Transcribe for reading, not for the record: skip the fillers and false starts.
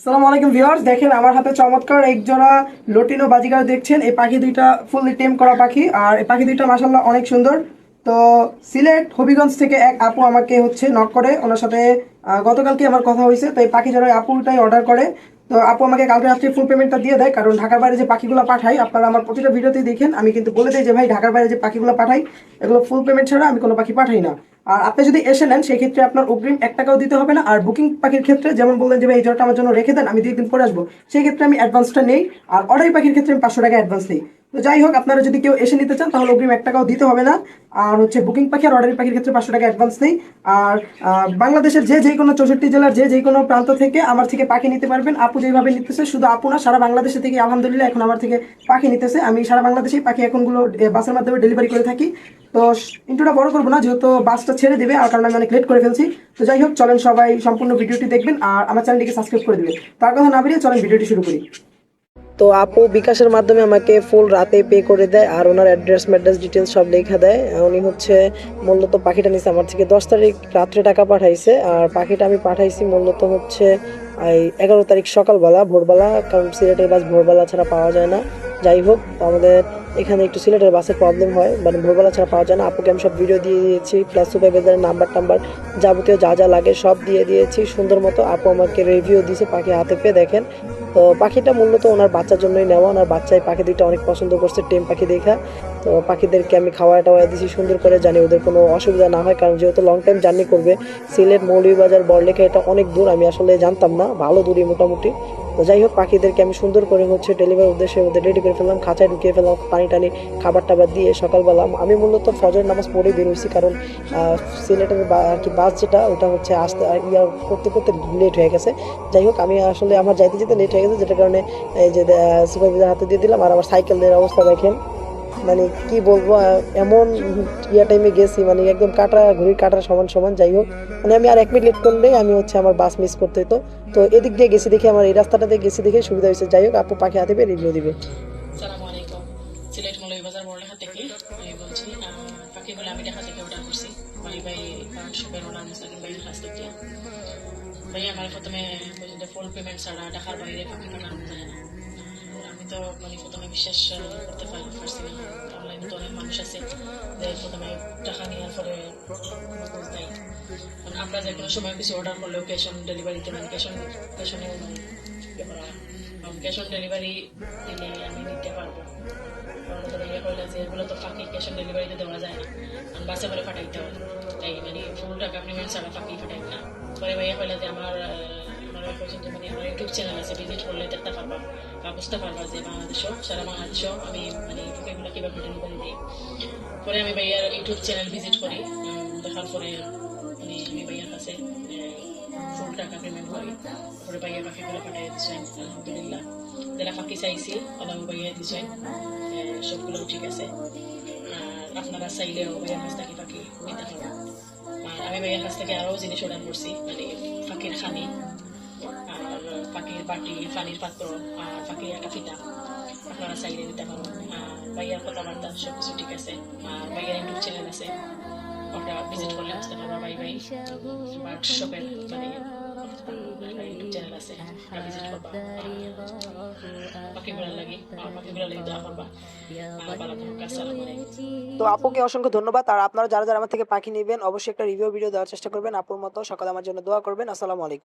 আসসালামু আলাইকুম ভিউয়ার্স, দেখেন আমার হাতে চমৎকার এক জোড়া লটিনো বাজিগার দেখছেন। এই পাখি দুইটা ফুললি টেম করা পাখি, আর এই পাখি দুইটা মাশাআল্লাহ অনেক সুন্দর। তো সিলেট হবিগঞ্জ থেকে এক আপু আমাকে নক করে, ওনার সাথে গতকালকে আমার কথা হয়েছে। তো এই পাখি জোড়া আপুটাই অর্ডার করে। তো আপু আমাকে কালকে রাত্রে ফুল পেমেন্টটা দিয়ে দেয়, কারণ ঢাকার বাইরে যে পাখিগুলো পাঠাই আপনারা আমার প্রতিটা ভিডিওতেই দেখেন আমি কিন্তু বলে দিই যে ভাই ঢাকার বাইরে যে পাখিগুলো পাঠাই এগুলো ফুল পেমেন্ট ছাড়া আমি কোনো পাখি পাঠাই না। আর আপনি যদি এসে নেন সেই ক্ষেত্রে আপনার অগ্রিম 1 টাকাও দিতে হবে না। আর বুকিং পাখির ক্ষেত্রে যেমন বললেন যে ভাই এই জোড়াটা আমার জন্য রেখে দেন, আমি 2 দিন পরে আসবো, সেই ক্ষেত্রে আমি অ্যাডভান্সটা নেই। আর অর্ডার পাখির ক্ষেত্রে আমি 500 টাকা অ্যাডভান্স নেই। তো যাই হোক, আপনারা যদি কেউ এসে নিতে চান তাহলে অগ্রিম 1 টাকাও দিতে হবে না। আর বুকিং পাখি আর অর্ডারি পাখির ক্ষেত্রে 500 টাকা অ্যাডভান্স নেই। আর বাংলাদেশের যে কোনো 64 জেলার যে কোনো প্রান্ত থেকে আমার থেকে পাখি নিতে পারবেন। আপু যেভাবে নিতেছে, শুধু আপু না, সারা বাংলাদেশে থেকে আলহামদুলিল্লাহ এখন আমার থেকে পাখি নিতেছে। আমি সারা বাংলাদেশেই পাখি এখনগুলো বাসের মাধ্যমে ডেলিভারি করে থাকি। তো ইন্ট্রোটা বড় করবো না, যেহেতু বাসটা ছেড়ে দেবে, আর কারণ আমি অনেক লেট করে ফেলছি। তো যাই হোক, চলেন সবাই সম্পূর্ণ ভিডিওটি দেখবেন আর আমার চ্যানেলটিকে সাবস্ক্রাইব করে দেবেন। তার কথা না বেরিয়ে চলেন ভিডিওটি শুরু করি। তো আপু বিকাশের মাধ্যমে আমাকে ফুল রাতে পে করে দেয়, আর ওনার অ্যাড্রেস ম্যাড্রেস ডিটেলস সব লেখা দেয়। উনি মূলত পাখিটা নিচ্ছে আমার থেকে 10 তারিখ রাত্রে টাকা পাঠাইছে, আর পাখিটা আমি পাঠাইছি মূলত এই 11 তারিখ সকালবেলা ভোরবেলা, কারণ সিলেটের বাস ভোরবেলা ছাড়া পাওয়া যায় না। যাই হোক, আমাদের এখানে একটু সিলেটের বাসের প্রবলেম হয়, মানে ভোরবেলা ছাড়া পাওয়া যায় না। আপুকে আমি সব ভিডিও দিয়ে দিয়েছি, প্লাস সুপারভাইজারের নাম্বার টাম্বার যাবতীয় যা যা লাগে সব দিয়ে দিয়েছি সুন্দর মতো। আপু আমাকে রিভিউ দিয়েছে পাখি হাতে পেয়ে, দেখেন। তো পাখিটা মূলত ওনার বাচ্চার জন্যই নেওয়া, ওনার বাচ্চাই পাখি দুইটা অনেক পছন্দ করছে, টেম পাখি দেখা। তো পাখিদেরকে আমি খাওয়া টাওয়া দিয়েছি সুন্দর করে, জানি ওদের কোনো অসুবিধা না হয়, কারণ যেহেতু লং টাইম জার্নি করবে। সিলেট মৌলভীবাজার বড়লেখা এটা অনেক দূর, আমি আসলে জানতাম না, ভালো দূরই মোটামুটি। তো যাই হোক, পাখিদেরকে আমি সুন্দর করে ডেলিভারি উদ্দেশ্যে ওদের রেডি করে ফেললাম, খাঁচায় ঢুকিয়ে ফেললাম, পানি টানি খাবার টাবার দিয়ে সকালবেলা। আমি মূলত ফজর নামাজ পড়ে বের হয়েছি, কারণ সিলেটের আর কি বাস যেটা ওটা আসতে করতে করতে লেট হয়ে গেছে। যাই হোক, আমি আসলে আমার যাইতে যেতে লেট হয়ে গেছে, যেটার কারণে এই যে সুপারভাইজার হাতে দিয়ে দিলাম। আর আমার সাইকেলের অবস্থা দেখেন, মানে কি বলবো, এমন টাইমে গেছি, মানে একদম ঘড়ির কাটার সমান সমান। যাই হোক, মানে আমি আর 1 মিনিট লেট করলেই আমি আমার বাস মিস করতে হতো। তো এদিক দিয়ে গেছি দেখে, আমার এই রাস্তাটাতে গেছি দেখে সুবিধা হয়েছে। যাই হোক, আপু পাখি হাতে পেয়ে রিভিউ দিবে। সালামু আলাইকুম। সিলেট মৌলভীবাজার বড়লেখা থেকে আমি বলছি। পাখিগুলো আমি ঢাকা থেকে অর্ডার করছি ভাই ভাই শপের ওনার মুস্তাকিম ভাইয়ের কাছ থেকে। ভাই আমার প্রথমে ফুল পেমেন্ট ছাড়া ঢাকার বাইরে পাখি পাঠানো যায় না। আমি তো প্রথমে বিশ্বাস করতে পারছি না। অনলাইনে তো অনেক মানুষ আছে যে প্রথমে টাকা নেওয়ার পরে বুঝ দেয়। আমরা যে কোনো সময় কিছু অর্ডার করলেও ক্যাশ অন ডেলিভারিতে ক্যাশ অন ডেলিভারি দিলে আমি নিতে পারবো। ভাইয়া কইলে যে এগুলো তো ফাঁকি, ক্যাশ অন ডেলিভারিতে দেওয়া যায় না, আমি বাসে করে পাঠাইতে হবে, তাই ফুল টাকা পেমেন্ট ছাড়া ফাঁকি পাঠাই না। পরে ভাইয়া কইলে যে আমার পর্যন্ত আমার ইউটিউব চ্যানেল আছে, ভিজিট করলে দেখতে পারবা বা বুঝতে পারবা যে বাংলাদেশও সারা বাংলাদেশেও আমি ফাঁকিগুলো কীভাবে ডেলিভারি দিই। পরে আমি ভাইয়ার ইউটিউব চ্যানেল ভিজিট করি, দেখার পরে আমি ভাইয়ার কাছে ফুল টাকা পেমেন্ট করি। তারপরে ভাইয়া পাখিগুলো পাঠিয়ে দিচ্ছেন, আলহামদুলিল্লাহ যারা পাখি চাইছি ওরাও ভাইয়া দিচ্ছেন, সবগুলো ঠিক আছে। আর আপনারা চাইলেও ভাইয়ার কাছ থেকে পাখি নিতে পারবেন। আর আমি ভাইয়ার কাছ থেকে আরও জিনিস অর্ডার করছি, পাখির খানি, আর পাখির বাটি, পানির পাত্র, আর পাখির একটা ফিতা, আপনারা চাইলে নিতে পারবেন। আর ভাইয়ার কথাবার্তা সব কিছু ঠিক আছে। আর ভাইয়ার ইউটিউব চ্যানেল আছে, ওটা ভিজিট করলে আসতে পারবা। ভাই বার্ড শপের ইউটিউব চ্যানেল আছে, ওটা ভিজিট করবা। পাখিগুলো লাগে দেওয়া করবা। ভালো থাকুক, আসসালামু আলাইকুম। তো আপুকে অসংখ্য ধন্যবাদ। আর আপনারা যারা যারা আমার থেকে পাখি নেবেন অবশ্যই একটা রিভিউ ভিডিও দেওয়ার চেষ্টা করবেন। আপুর মতো সকালে আমার জন্য দোয়া করবেন। আসসালামু আলাইকুম।